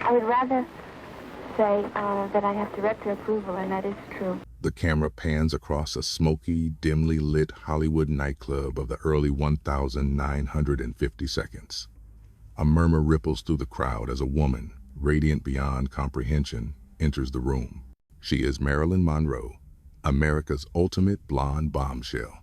I would rather say that I have director approval, and that is true. The camera pans across a smoky, dimly lit Hollywood nightclub of the early 1950 seconds. A murmur ripples through the crowd as a woman, radiant beyond comprehension, enters the room. She is Marilyn Monroe, America's ultimate blonde bombshell,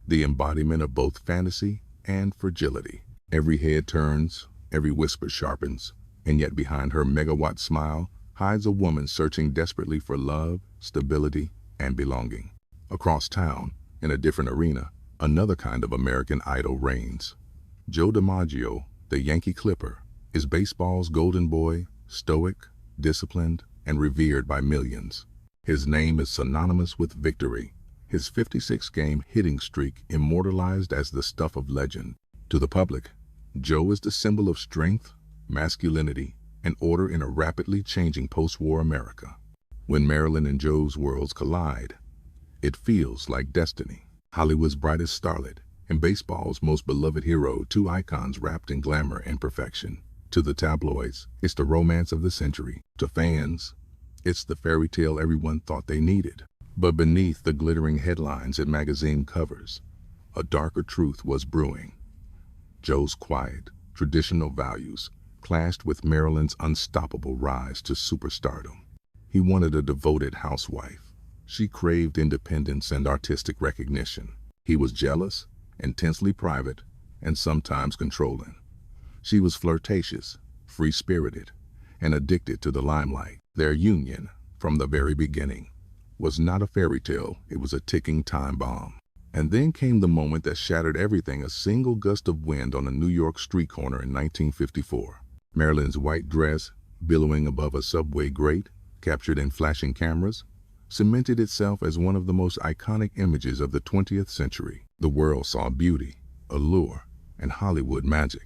the embodiment of both fantasy and fragility. Every head turns, every whisper sharpens, and yet behind her megawatt smile hides a woman searching desperately for love, stability, and belonging. Across town, in a different arena, another kind of American idol reigns. Joe DiMaggio, the Yankee Clipper, is baseball's golden boy, stoic, disciplined, and revered by millions. His name is synonymous with victory, his 56-game hitting streak immortalized as the stuff of legend. To the public, Joe is the symbol of strength, masculinity, and order in a rapidly changing post-war America. When Marilyn and Joe's worlds collide, it feels like destiny. Hollywood's brightest starlet and baseball's most beloved hero, two icons wrapped in glamour and perfection. To the tabloids, it's the romance of the century. To fans, it's the fairy tale everyone thought they needed. But beneath the glittering headlines and magazine covers, a darker truth was brewing. Joe's quiet, traditional values clashed with Marilyn's unstoppable rise to superstardom. He wanted a devoted housewife. She craved independence and artistic recognition. He was jealous, intensely private, and sometimes controlling. She was flirtatious, free-spirited, and addicted to the limelight. Their union, from the very beginning, was not a fairy tale, it was a ticking time bomb. And then came the moment that shattered everything, a single gust of wind on a New York street corner in 1954. Marilyn's white dress, billowing above a subway grate, captured in flashing cameras, cemented itself as one of the most iconic images of the 20th century. The world saw beauty, allure, and Hollywood magic.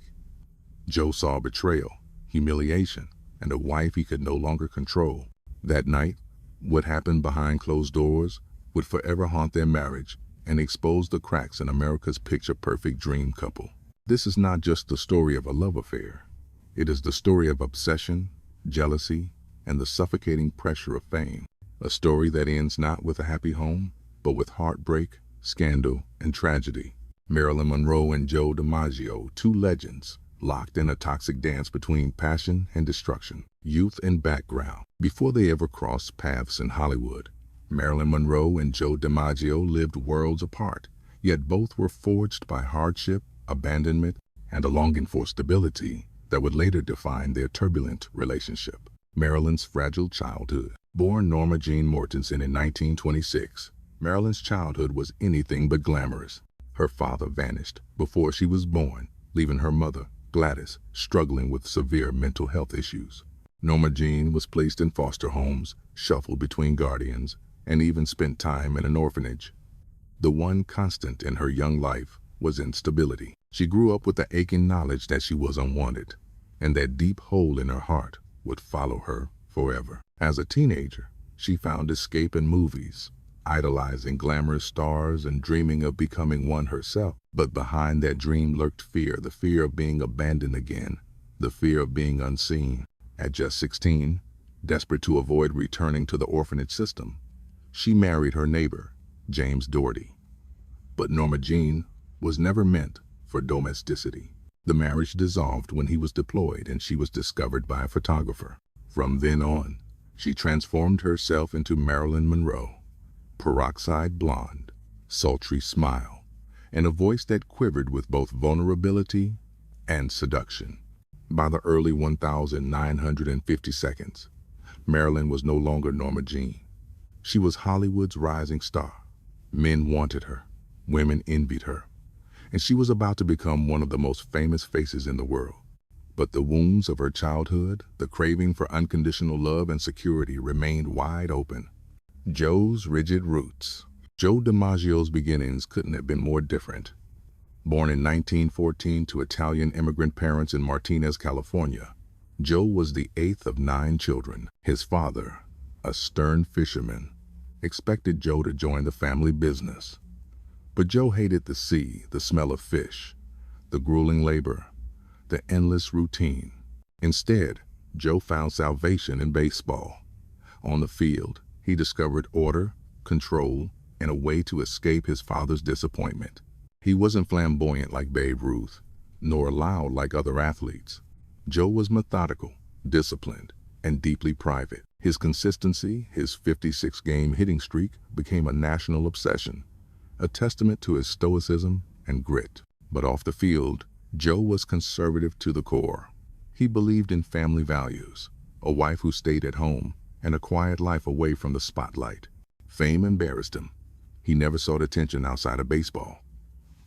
Joe saw betrayal, humiliation, and a wife he could no longer control. That night, what happened behind closed doors would forever haunt their marriage and expose the cracks in America's picture-perfect dream couple. This is not just the story of a love affair. It is the story of obsession, jealousy, and the suffocating pressure of fame. A story that ends not with a happy home, but with heartbreak, scandal, and tragedy. Marilyn Monroe and Joe DiMaggio, two legends, locked in a toxic dance between passion and destruction, youth and background. Before they ever crossed paths in Hollywood, Marilyn Monroe and Joe DiMaggio lived worlds apart, yet both were forged by hardship, abandonment, and a longing for stability that would later define their turbulent relationship. Marilyn's fragile childhood. Born Norma Jean Mortensen in 1926, Marilyn's childhood was anything but glamorous. Her father vanished before she was born, leaving her mother, Gladys, struggling with severe mental health issues. Norma Jean was placed in foster homes, shuffled between guardians, and even spent time in an orphanage. The one constant in her young life was instability. She grew up with the aching knowledge that she was unwanted, and that deep hole in her heart would follow her forever. As a teenager, she found escape in movies, idolizing glamorous stars and dreaming of becoming one herself. But behind that dream lurked fear, the fear of being abandoned again, the fear of being unseen. At just 16, desperate to avoid returning to the orphanage system, she married her neighbor, James Doherty. But Norma Jean was never meant for domesticity. The marriage dissolved when he was deployed and she was discovered by a photographer. From then on, she transformed herself into Marilyn Monroe, peroxide blonde, sultry smile, and a voice that quivered with both vulnerability and seduction. By the early 1950 seconds, Marilyn was no longer Norma Jean. She was Hollywood's rising star. Men wanted her, women envied her, and she was about to become one of the most famous faces in the world. But the wounds of her childhood, the craving for unconditional love and security, remained wide open. Joe's rigid roots. Joe DiMaggio's beginnings couldn't have been more different. Born in 1914 to Italian immigrant parents in Martinez, California, Joe was the eighth of 9 children. His father, a stern fisherman, expected Joe to join the family business. But Joe hated the sea, the smell of fish, the grueling labor, the endless routine. Instead, Joe found salvation in baseball. On the field, he discovered order, control, and a way to escape his father's disappointment. He wasn't flamboyant like Babe Ruth, nor loud like other athletes. Joe was methodical, disciplined, and deeply private. His consistency, his 56-game hitting streak, became a national obsession, a testament to his stoicism and grit. But off the field, Joe was conservative to the core. He believed in family values, a wife who stayed at home, and a quiet life away from the spotlight. Fame embarrassed him. He never sought attention outside of baseball.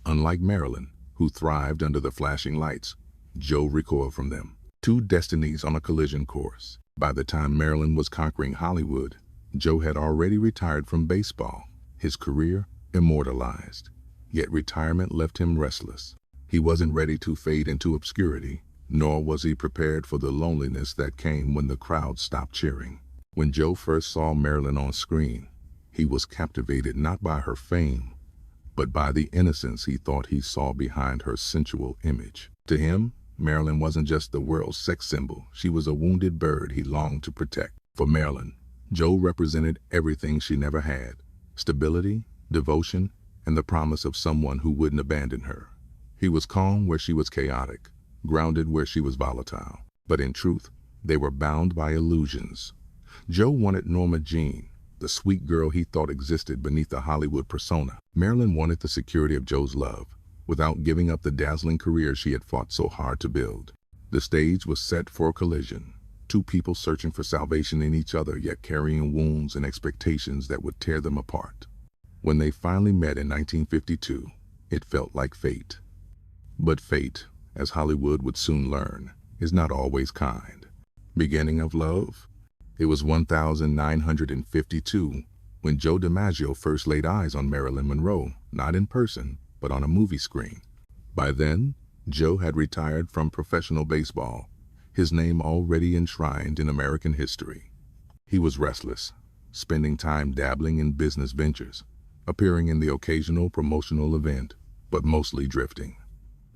Unlike Marilyn, who thrived under the flashing lights, Joe recoiled from them. Two destinies on a collision course. By the time Marilyn was conquering Hollywood, Joe had already retired from baseball, his career immortalized. Yet retirement left him restless. He wasn't ready to fade into obscurity, nor was he prepared for the loneliness that came when the crowd stopped cheering. When Joe first saw Marilyn on screen, he was captivated not by her fame, but by the innocence he thought he saw behind her sensual image. To him, Marilyn wasn't just the world's sex symbol. She was a wounded bird he longed to protect. For Marilyn, Joe represented everything she never had: stability, devotion, and the promise of someone who wouldn't abandon her. He was calm where she was chaotic, grounded where she was volatile. But in truth, they were bound by illusions. Joe wanted Norma Jean, the sweet girl he thought existed beneath the Hollywood persona. Marilyn wanted the security of Joe's love, without giving up the dazzling career she had fought so hard to build. The stage was set for a collision, two people searching for salvation in each other, yet carrying wounds and expectations that would tear them apart. When they finally met in 1952, it felt like fate. But fate, as Hollywood would soon learn, is not always kind. Beginning of love? It was 1952 when Joe DiMaggio first laid eyes on Marilyn Monroe, not in person, but on a movie screen. By then, Joe had retired from professional baseball, his name already enshrined in American history. He was restless, spending time dabbling in business ventures, appearing in the occasional promotional event, but mostly drifting.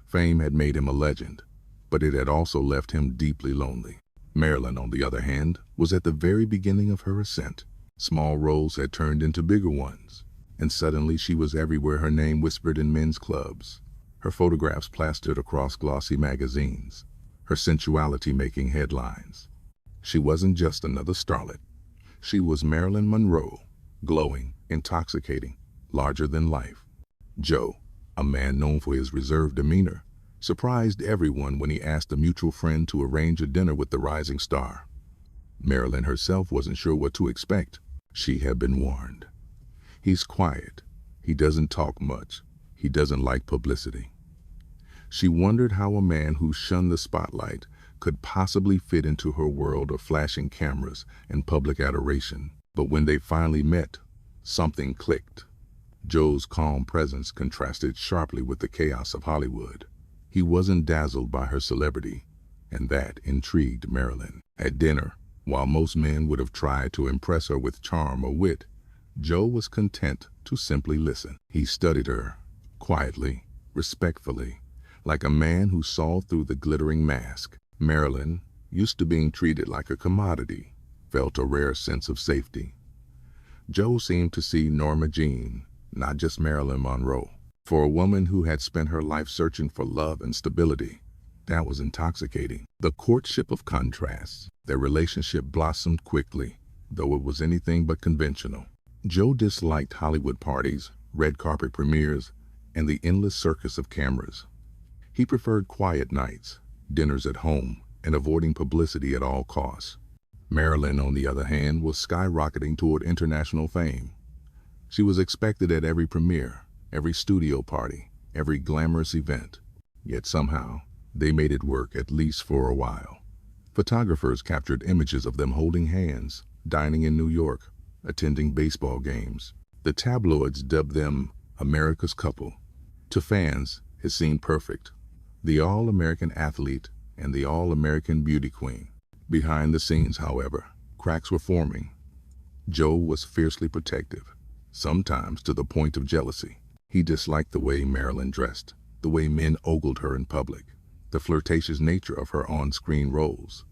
Fame had made him a legend, but it had also left him deeply lonely. Marilyn, on the other hand, was at the very beginning of her ascent. Small roles had turned into bigger ones, and suddenly she was everywhere, her name whispered in men's clubs, her photographs plastered across glossy magazines, her sensuality making headlines. She wasn't just another starlet. She was Marilyn Monroe, glowing, intoxicating, larger than life. Joe, a man known for his reserved demeanor, surprised everyone when he asked a mutual friend to arrange a dinner with the rising star. Marilyn herself wasn't sure what to expect. She had been warned. He's quiet. He doesn't talk much. He doesn't like publicity. She wondered how a man who shunned the spotlight could possibly fit into her world of flashing cameras and public adoration. But when they finally met, something clicked. Joe's calm presence contrasted sharply with the chaos of Hollywood. He wasn't dazzled by her celebrity, and that intrigued Marilyn. At dinner, while most men would have tried to impress her with charm or wit, Joe was content to simply listen. He studied her, quietly, respectfully, like a man who saw through the glittering mask. Marilyn, used to being treated like a commodity, felt a rare sense of safety. Joe seemed to see Norma Jean, not just Marilyn Monroe. For a woman who had spent her life searching for love and stability, that was intoxicating. The courtship of contrasts. Their relationship blossomed quickly, though it was anything but conventional. Joe disliked Hollywood parties, red carpet premieres, and the endless circus of cameras. He preferred quiet nights, dinners at home, and avoiding publicity at all costs. Marilyn, on the other hand, was skyrocketing toward international fame. She was expected at every premiere, every studio party, every glamorous event. Yet somehow, they made it work, at least for a while. Photographers captured images of them holding hands, dining in New York, attending baseball games. The tabloids dubbed them America's couple. To fans, it seemed perfect. The all-American athlete and the all-American beauty queen. Behind the scenes, however, cracks were forming. Joe was fiercely protective, sometimes to the point of jealousy. He disliked the way Marilyn dressed, the way men ogled her in public, the flirtatious nature of her on-screen roles.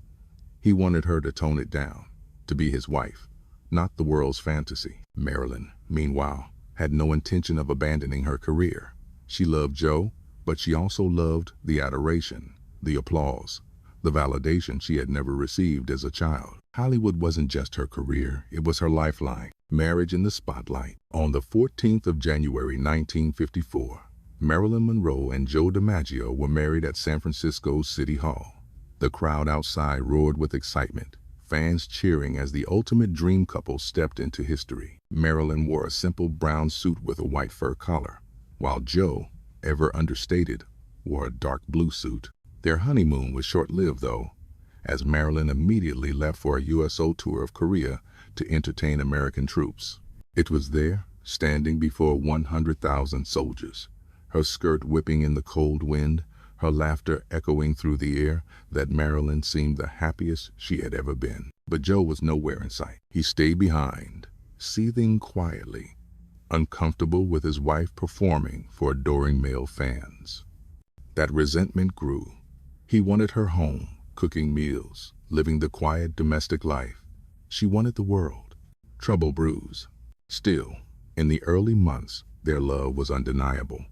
He wanted her to tone it down, to be his wife, not the world's fantasy. Marilyn, meanwhile, had no intention of abandoning her career. She loved Joe, but she also loved the adoration, the applause, the validation she had never received as a child. Hollywood wasn't just her career, it was her lifeline. Marriage in the spotlight. On the 14th of January 1954, Marilyn Monroe and Joe DiMaggio were married at San Francisco's City Hall. The crowd outside roared with excitement, fans cheering as the ultimate dream couple stepped into history. Marilyn wore a simple brown suit with a white fur collar, while Joe, ever understated, wore a dark blue suit. Their honeymoon was short-lived, though, as Marilyn immediately left for a USO tour of Korea to entertain American troops. It was there, standing before 100,000 soldiers, her skirt whipping in the cold wind, her laughter echoing through the air, that Marilyn seemed the happiest she had ever been. But Joe was nowhere in sight. He stayed behind, seething quietly, uncomfortable with his wife performing for adoring male fans. That resentment grew. He wanted her home, cooking meals, living the quiet domestic life. She wanted the world. Trouble brews. Still, in the early months, their love was undeniable.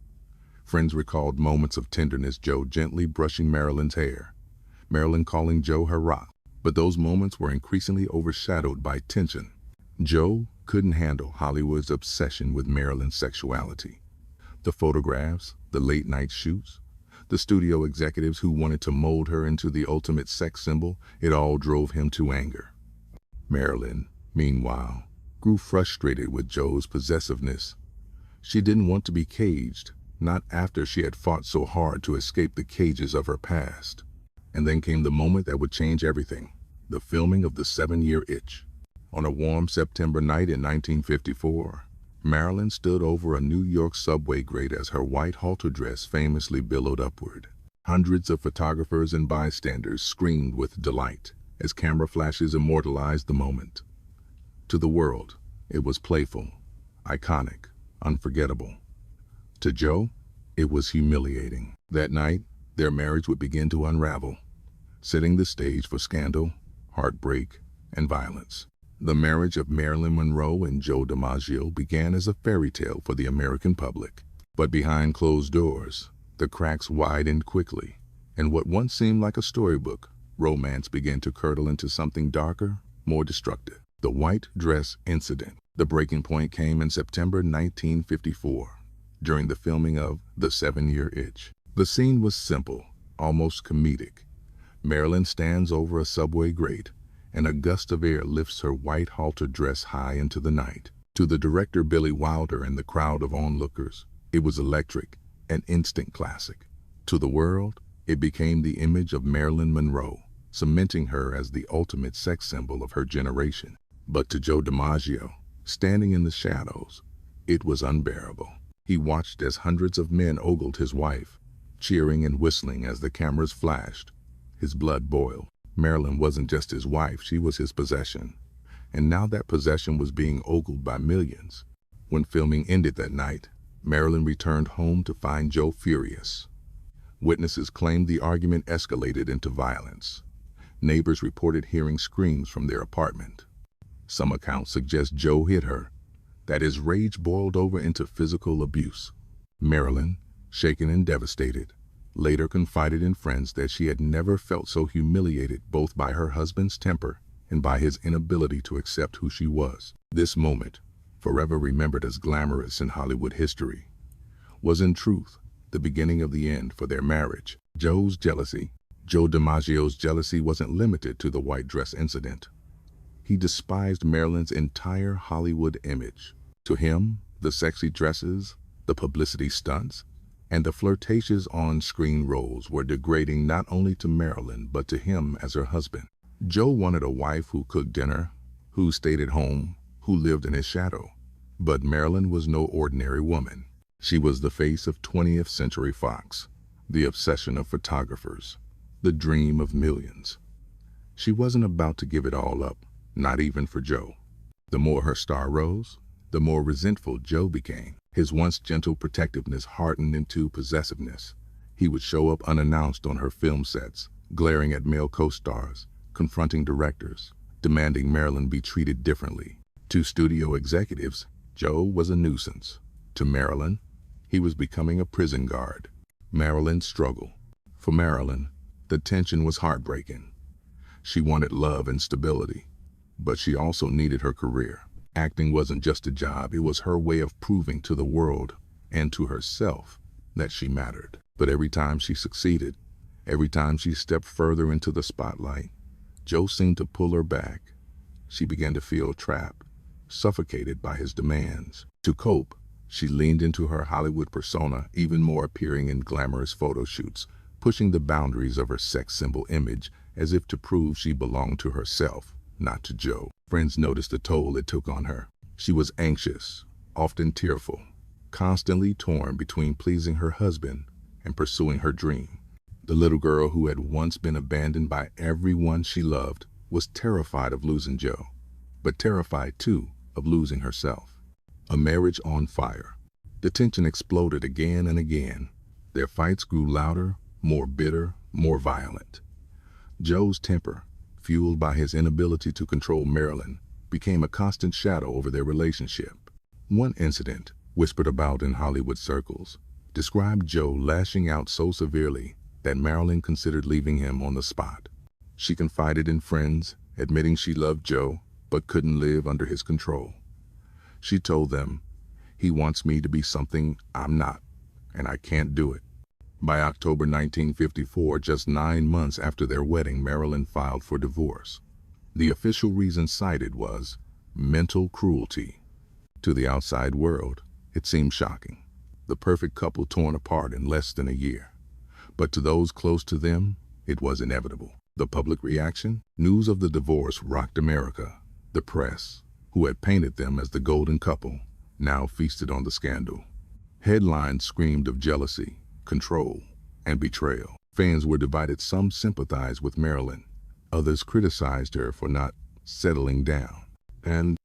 Friends recalled moments of tenderness, Joe gently brushing Marilyn's hair, Marilyn calling Joe her rock. But those moments were increasingly overshadowed by tension. Joe couldn't handle Hollywood's obsession with Marilyn's sexuality. The photographs, the late-night shoots, the studio executives who wanted to mold her into the ultimate sex symbol, it all drove him to anger. Marilyn, meanwhile, grew frustrated with Joe's possessiveness. She didn't want to be caged, not after she had fought so hard to escape the cages of her past. And then came the moment that would change everything, the filming of The 7-Year Itch. On a warm September night in 1954, Marilyn stood over a New York subway grate as her white halter dress famously billowed upward. Hundreds of photographers and bystanders screamed with delight as camera flashes immortalized the moment. To the world, it was playful, iconic, unforgettable. To Joe, it was humiliating. That night, their marriage would begin to unravel, setting the stage for scandal, heartbreak, and violence. The marriage of Marilyn Monroe and Joe DiMaggio began as a fairy tale for the American public. But behind closed doors, the cracks widened quickly, and what once seemed like a storybook, romance began to curdle into something darker, more destructive. The white dress incident. The breaking point came in September 1954, during the filming of The 7-Year Itch. The scene was simple, almost comedic. Marilyn stands over a subway grate, and a gust of air lifts her white halter dress high into the night. To the director Billy Wilder and the crowd of onlookers, it was electric, an instant classic. To the world, it became the image of Marilyn Monroe, cementing her as the ultimate sex symbol of her generation. But to Joe DiMaggio, standing in the shadows, it was unbearable. He watched as hundreds of men ogled his wife, cheering and whistling as the cameras flashed. His blood boiled. Marilyn wasn't just his wife, she was his possession. And now that possession was being ogled by millions. When filming ended that night, Marilyn returned home to find Joe furious. Witnesses claimed the argument escalated into violence. Neighbors reported hearing screams from their apartment. Some accounts suggest Joe hit her, that his rage boiled over into physical abuse. Marilyn, shaken and devastated, later confided in friends that she had never felt so humiliated both by her husband's temper and by his inability to accept who she was. This moment, forever remembered as glamorous in Hollywood history, was in truth the beginning of the end for their marriage. Joe DiMaggio's jealousy wasn't limited to the white dress incident. He despised Marilyn's entire Hollywood image. To him, the sexy dresses, the publicity stunts, and the flirtatious on-screen roles were degrading not only to Marilyn but to him as her husband. Joe wanted a wife who cooked dinner, who stayed at home, who lived in his shadow. But Marilyn was no ordinary woman. She was the face of 20th Century Fox, the obsession of photographers, the dream of millions. She wasn't about to give it all up, not even for Joe. The more her star rose, the more resentful Joe became. His once gentle protectiveness hardened into possessiveness. He would show up unannounced on her film sets, glaring at male co-stars, confronting directors, demanding Marilyn be treated differently. To studio executives, Joe was a nuisance. To Marilyn, he was becoming a prison guard. Marilyn's struggle. For Marilyn, the tension was heartbreaking. She wanted love and stability, but she also needed her career. Acting wasn't just a job, it was her way of proving to the world and to herself that she mattered. But every time she succeeded, every time she stepped further into the spotlight, Joe seemed to pull her back. She began to feel trapped, suffocated by his demands. To cope, she leaned into her Hollywood persona, even more, appearing in glamorous photo shoots, pushing the boundaries of her sex symbol image as if to prove she belonged to herself, not to Joe. Friends noticed the toll it took on her. She was anxious, often tearful, constantly torn between pleasing her husband and pursuing her dream. The little girl who had once been abandoned by everyone she loved was terrified of losing Joe, but terrified too of losing herself. A marriage on fire. The tension exploded again and again. Their fights grew louder, more bitter, more violent. Joe's temper, fueled by his inability to control Marilyn, became a constant shadow over their relationship. One incident, whispered about in Hollywood circles, described Joe lashing out so severely that Marilyn considered leaving him on the spot. She confided in friends, admitting she loved Joe but couldn't live under his control. She told them, "He wants me to be something I'm not, and I can't do it." By October 1954, just 9 months after their wedding, Marilyn filed for divorce. The official reason cited was mental cruelty. To the outside world, it seemed shocking. The perfect couple torn apart in less than a year. But to those close to them, it was inevitable. The public reaction? News of the divorce rocked America. The press, who had painted them as the golden couple, now feasted on the scandal. Headlines screamed of jealousy, control, and betrayal. Fans were divided. Some sympathized with Marilyn. Others criticized her for not settling down. And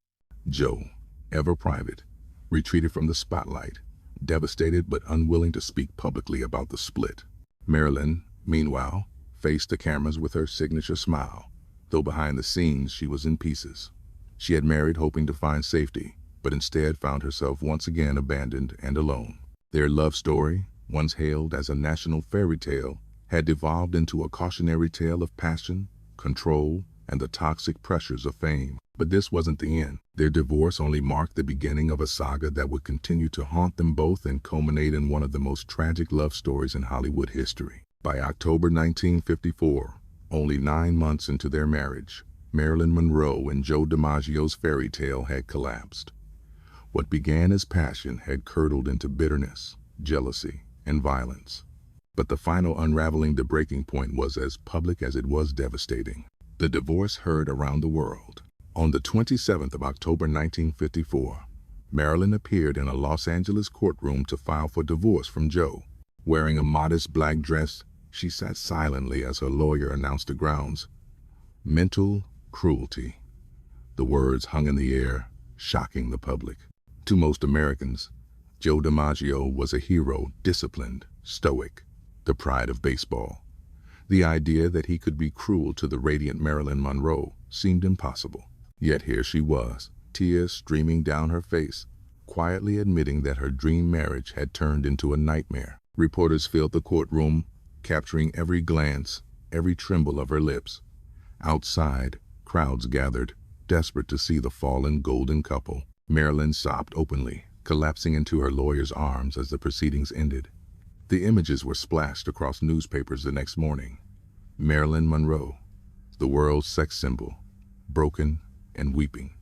Joe, ever private, retreated from the spotlight, devastated but unwilling to speak publicly about the split. Marilyn, meanwhile, faced the cameras with her signature smile, though behind the scenes she was in pieces. She had married hoping to find safety, but instead found herself once again abandoned and alone. Their love story, once hailed as a national fairy tale, had devolved into a cautionary tale of passion, control, and the toxic pressures of fame. But this wasn't the end. Their divorce only marked the beginning of a saga that would continue to haunt them both and culminate in one of the most tragic love stories in Hollywood history. By October 1954, only 9 months into their marriage, Marilyn Monroe and Joe DiMaggio's fairy tale had collapsed. What began as passion had curdled into bitterness, jealousy, and violence. But the final unraveling, the breaking point, was as public as it was devastating. The divorce heard around the world. On the 27th of October 1954, Marilyn appeared in a Los Angeles courtroom to file for divorce from Joe. Wearing a modest black dress, she sat silently as her lawyer announced the grounds. Mental cruelty. The words hung in the air, shocking the public. To most Americans, Joe DiMaggio was a hero, disciplined, stoic, the pride of baseball. The idea that he could be cruel to the radiant Marilyn Monroe seemed impossible. Yet here she was, tears streaming down her face, quietly admitting that her dream marriage had turned into a nightmare. Reporters filled the courtroom, capturing every glance, every tremble of her lips. Outside, crowds gathered, desperate to see the fallen golden couple. Marilyn sobbed openly, collapsing into her lawyer's arms as the proceedings ended. The images were splashed across newspapers the next morning. Marilyn Monroe, the world's sex symbol, broken and weeping.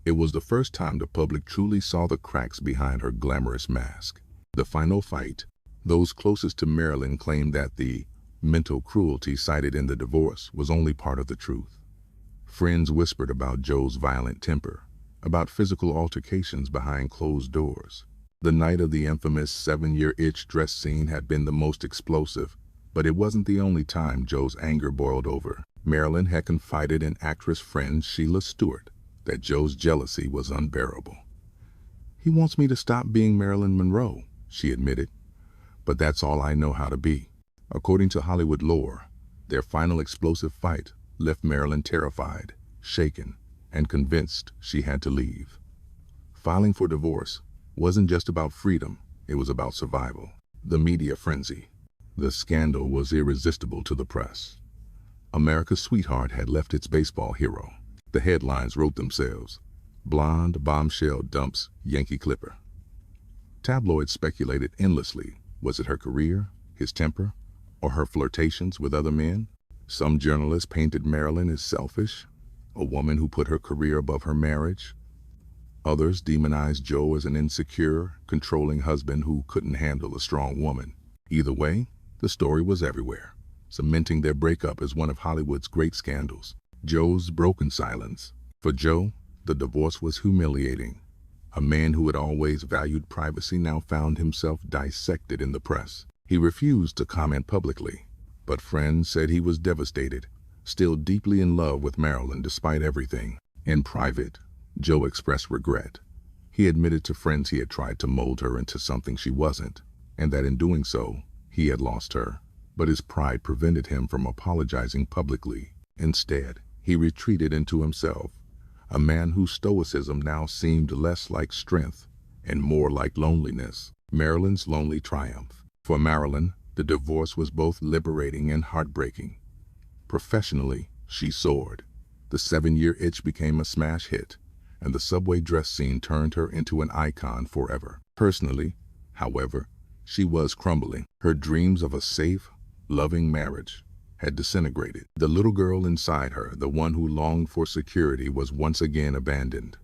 It was the first time the public truly saw the cracks behind her glamorous mask. The final fight. Those closest to Marilyn claimed that the mental cruelty cited in the divorce was only part of the truth. Friends whispered about Joe's violent temper, about physical altercations behind closed doors. The night of the infamous 7-year itch dress scene had been the most explosive, but it wasn't the only time Joe's anger boiled over. Marilyn had confided in actress friend Sheila Stewart that Joe's jealousy was unbearable. "He wants me to stop being Marilyn Monroe," she admitted, "but that's all I know how to be." According to Hollywood lore, their final explosive fight left Marilyn terrified, shaken, and convinced she had to leave. Filing for divorce wasn't just about freedom, it was about survival. The media frenzy. The scandal was irresistible to the press. America's sweetheart had left its baseball hero. The headlines wrote themselves. Blonde bombshell dumps Yankee Clipper. Tabloids speculated endlessly. Was it her career, his temper, or her flirtations with other men? Some journalists painted Marilyn as selfish, a woman who put her career above her marriage. Others demonized Joe as an insecure, controlling husband who couldn't handle a strong woman. Either way, the story was everywhere, cementing their breakup as one of Hollywood's great scandals. Joe's broken silence. For Joe, the divorce was humiliating. A man who had always valued privacy now found himself dissected in the press. He refused to comment publicly, but friends said he was devastated, still deeply in love with Marilyn despite everything. In private, Joe expressed regret. He admitted to friends he had tried to mold her into something she wasn't, and that in doing so, he had lost her. But his pride prevented him from apologizing publicly. Instead, he retreated into himself, a man whose stoicism now seemed less like strength and more like loneliness. Marilyn's lonely triumph. For Marilyn, the divorce was both liberating and heartbreaking. Professionally, she soared. The 7-year itch became a smash hit, and the subway dress scene turned her into an icon forever. Personally, however, she was crumbling. Her dreams of a safe, loving marriage had disintegrated. The little girl inside her, the one who longed for security, was once again abandoned.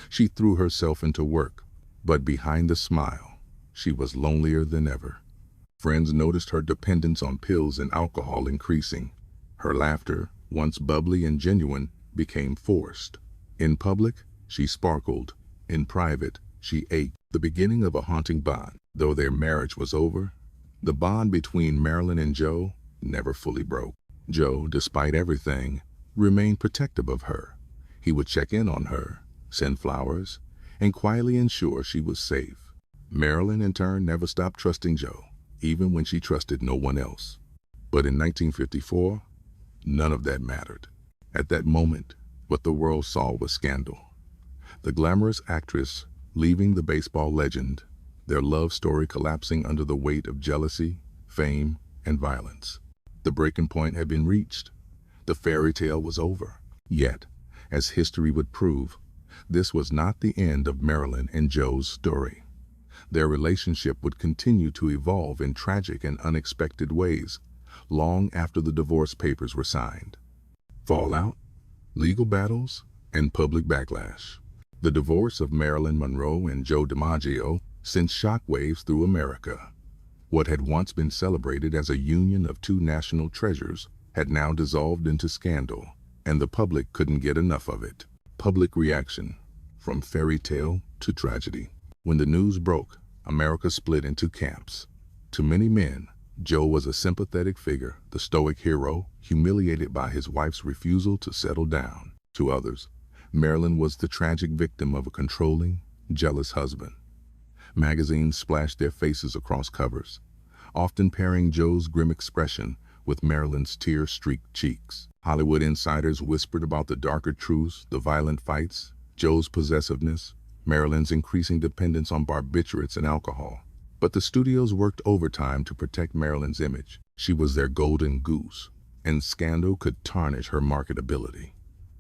She threw herself into work, but behind the smile, she was lonelier than ever. Friends noticed her dependence on pills and alcohol increasing. Her laughter, once bubbly and genuine, became forced. In public, she sparkled. In private, she ached. The beginning of a haunting bond. Though their marriage was over, the bond between Marilyn and Joe never fully broke. Joe, despite everything, remained protective of her. He would check in on her, send flowers, and quietly ensure she was safe. Marilyn, in turn, never stopped trusting Joe, even when she trusted no one else. But in 1954, none of that mattered. At that moment, what the world saw was scandal. The glamorous actress leaving the baseball legend, their love story collapsing under the weight of jealousy, fame, and violence. The breaking point had been reached. The fairy tale was over. Yet, as history would prove, this was not the end of Marilyn and Joe's story. Their relationship would continue to evolve in tragic and unexpected ways, long after the divorce papers were signed. Fallout, legal battles, and public backlash. The divorce of Marilyn Monroe and Joe DiMaggio sent shockwaves through America. What had once been celebrated as a union of two national treasures had now dissolved into scandal, and the public couldn't get enough of it. Public reaction, from fairy tale to tragedy. When the news broke, America split into camps. To many men, Joe was a sympathetic figure, the stoic hero, humiliated by his wife's refusal to settle down. To others, Marilyn was the tragic victim of a controlling, jealous husband. Magazines splashed their faces across covers, often pairing Joe's grim expression with Marilyn's tear-streaked cheeks. Hollywood insiders whispered about the darker truths, the violent fights, Joe's possessiveness, Marilyn's increasing dependence on barbiturates and alcohol. But the studios worked overtime to protect Marilyn's image. She was their golden goose, and scandal could tarnish her marketability.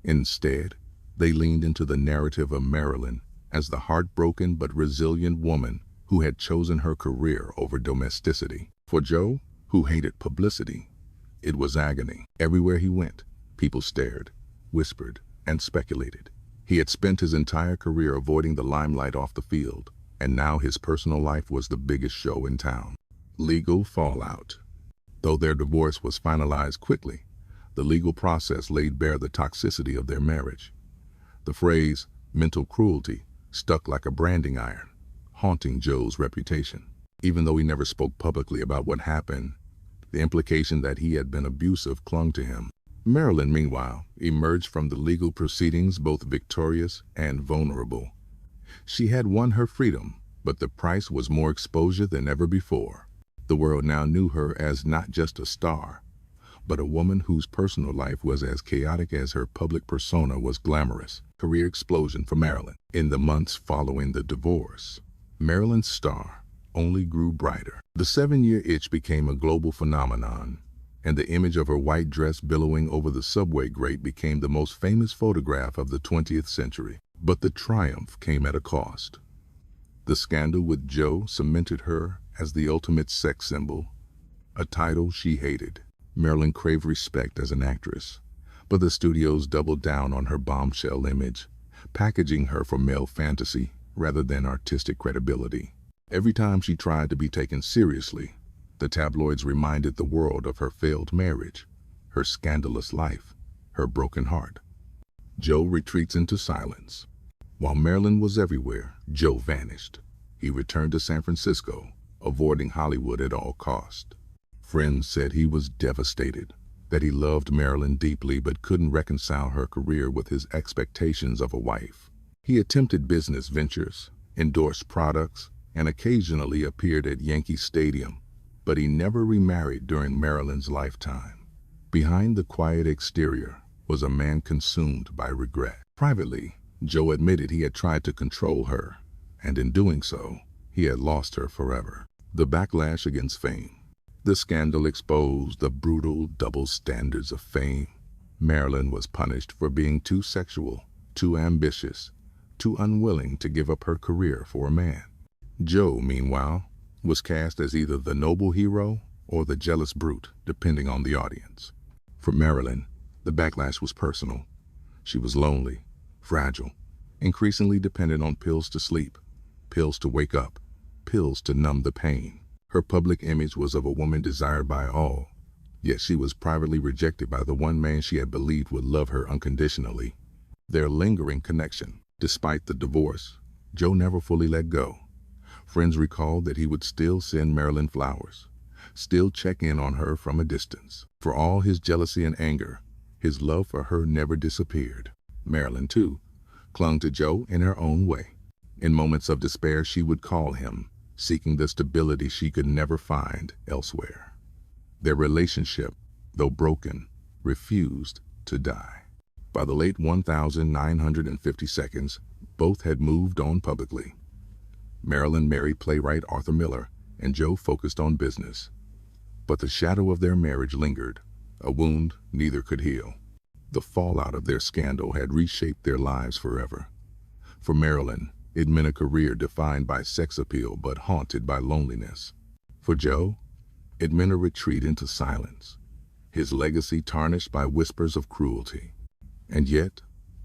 Instead, they leaned into the narrative of Marilyn as the heartbroken but resilient woman who had chosen her career over domesticity. For Joe, who hated publicity, it was agony. Everywhere he went, people stared, whispered, and speculated. He had spent his entire career avoiding the limelight off the field, and now his personal life was the biggest show in town. Legal fallout. Though their divorce was finalized quickly, the legal process laid bare the toxicity of their marriage. The phrase, mental cruelty, stuck like a branding iron, haunting Joe's reputation. Even though he never spoke publicly about what happened, the implication that he had been abusive clung to him. Marilyn, meanwhile, emerged from the legal proceedings both victorious and vulnerable. She had won her freedom, but the price was more exposure than ever before. The world now knew her as not just a star, but a woman whose personal life was as chaotic as her public persona was glamorous. Career explosion for Marilyn. In the months following the divorce, Marilyn's star only grew brighter. The 7-year itch became a global phenomenon, and the image of her white dress billowing over the subway grate became the most famous photograph of the 20th century. But the triumph came at a cost. The scandal with Joe cemented her as the ultimate sex symbol, a title she hated. Marilyn craved respect as an actress, but the studios doubled down on her bombshell image, packaging her for male fantasy rather than artistic credibility. Every time she tried to be taken seriously, the tabloids reminded the world of her failed marriage, her scandalous life, her broken heart. Joe retreats into silence. While Marilyn was everywhere, Joe vanished. He returned to San Francisco, avoiding Hollywood at all costs. Friends said he was devastated, that he loved Marilyn deeply but couldn't reconcile her career with his expectations of a wife. He attempted business ventures, endorsed products, and occasionally appeared at Yankee Stadium, but he never remarried during Marilyn's lifetime. Behind the quiet exterior was a man consumed by regret. Privately, Joe admitted he had tried to control her, and in doing so, he had lost her forever. The backlash against fame. The scandal exposed the brutal double standards of fame. Marilyn was punished for being too sexual, too ambitious, too unwilling to give up her career for a man. Joe, meanwhile, was cast as either the noble hero or the jealous brute, depending on the audience. For Marilyn, the backlash was personal. She was lonely, fragile, increasingly dependent on pills to sleep, pills to wake up, pills to numb the pain. Her public image was of a woman desired by all, yet she was privately rejected by the one man she had believed would love her unconditionally. Their lingering connection. Despite the divorce, Joe never fully let go. Friends recalled that he would still send Marilyn flowers, still check in on her from a distance. For all his jealousy and anger, his love for her never disappeared. Marilyn, too, clung to Joe in her own way. In moments of despair, she would call him, seeking the stability she could never find elsewhere. Their relationship, though broken, refused to die. By the late 1950 seconds, both had moved on publicly. Marilyn married playwright Arthur Miller, and Joe focused on business. But the shadow of their marriage lingered, a wound neither could heal. The fallout of their scandal had reshaped their lives forever. For Marilyn, it meant a career defined by sex appeal but haunted by loneliness. For Joe, it meant a retreat into silence, his legacy tarnished by whispers of cruelty. And yet,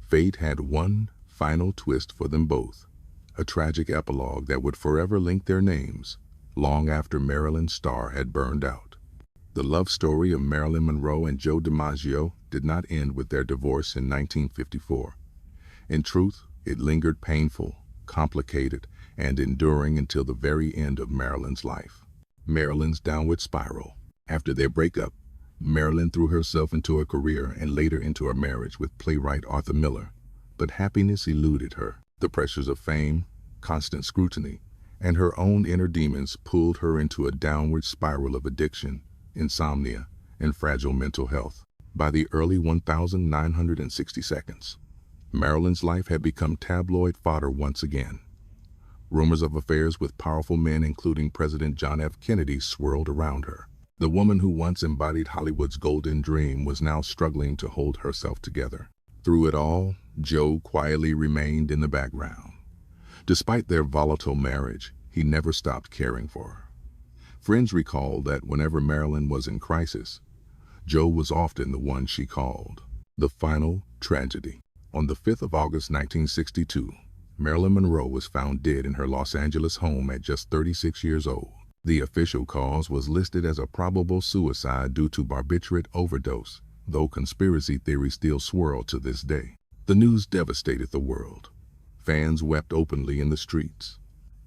fate had one final twist for them both, a tragic epilogue that would forever link their names long after Marilyn's star had burned out. The love story of Marilyn Monroe and Joe DiMaggio did not end with their divorce in 1954. In truth, it lingered painful, complicated, and enduring until the very end of Marilyn's life. Marilyn's downward spiral. After their breakup, Marilyn threw herself into a career and later into a marriage with playwright Arthur Miller, but happiness eluded her. The pressures of fame, constant scrutiny, and her own inner demons pulled her into a downward spiral of addiction, insomnia, and fragile mental health. By the early 1960 seconds, Marilyn's life had become tabloid fodder once again. Rumors of affairs with powerful men, including President John F. Kennedy, swirled around her. The woman who once embodied Hollywood's golden dream was now struggling to hold herself together. Through it all, Joe quietly remained in the background. Despite their volatile marriage, he never stopped caring for her. Friends recalled that whenever Marilyn was in crisis, Joe was often the one she called. The final tragedy. On the 5th of August 1962, Marilyn Monroe was found dead in her Los Angeles home at just 36 years old. The official cause was listed as a probable suicide due to barbiturate overdose, though conspiracy theories still swirl to this day. The news devastated the world. Fans wept openly in the streets.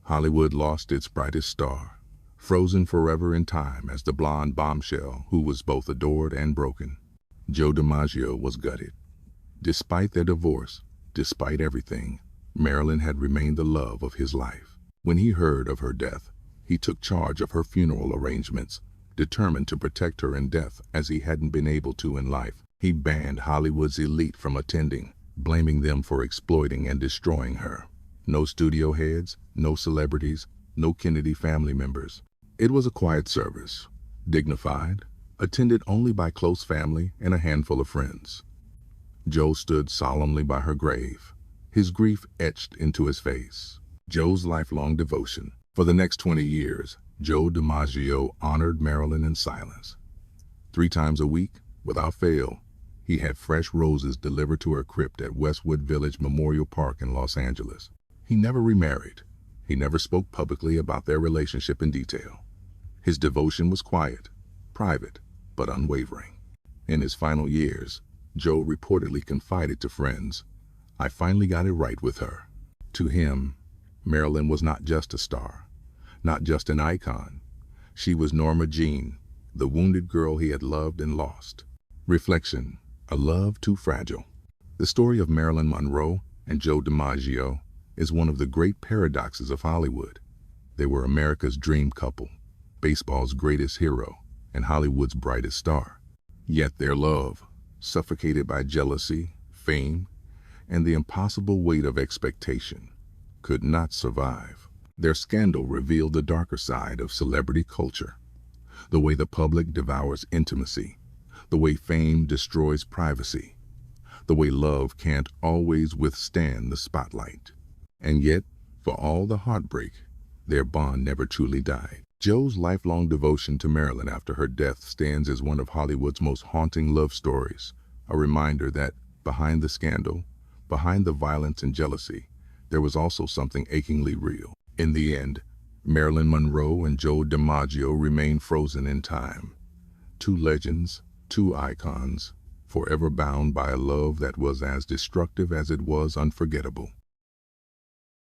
Hollywood lost its brightest star, frozen forever in time as the blonde bombshell who was both adored and broken. Joe DiMaggio was gutted. Despite their divorce, despite everything, Marilyn had remained the love of his life. When he heard of her death, he took charge of her funeral arrangements, determined to protect her in death as he hadn't been able to in life. He banned Hollywood's elite from attending, blaming them for exploiting and destroying her. No studio heads, no celebrities, no Kennedy family members. It was a quiet service, dignified, attended only by close family and a handful of friends. Joe stood solemnly by her grave, his grief etched into his face. Joe's lifelong devotion. For the next 20 years, Joe DiMaggio honored Marilyn in silence. 3 times a week, without fail, he had fresh roses delivered to her crypt at Westwood Village Memorial Park in Los Angeles. He never remarried. He never spoke publicly about their relationship in detail. His devotion was quiet, private, but unwavering. In his final years, Joe reportedly confided to friends, "I finally got it right with her." To him, Marilyn was not just a star, not just an icon. She was Norma Jean, the wounded girl he had loved and lost. Reflection: a love too fragile. The story of Marilyn Monroe and Joe DiMaggio is one of the great paradoxes of Hollywood. They were America's dream couple, baseball's greatest hero, and Hollywood's brightest star. Yet their love, suffocated by jealousy, fame, and the impossible weight of expectation, could not survive. Their scandal revealed the darker side of celebrity culture, the way the public devours intimacy, the way fame destroys privacy, the way love can't always withstand the spotlight. And yet, for all the heartbreak, their bond never truly died. Joe's lifelong devotion to Marilyn after her death stands as one of Hollywood's most haunting love stories, a reminder that behind the scandal, behind the violence and jealousy, there was also something achingly real. In the end, Marilyn Monroe and Joe DiMaggio remain frozen in time. 2 legends, 2 icons, forever bound by a love that was as destructive as it was unforgettable.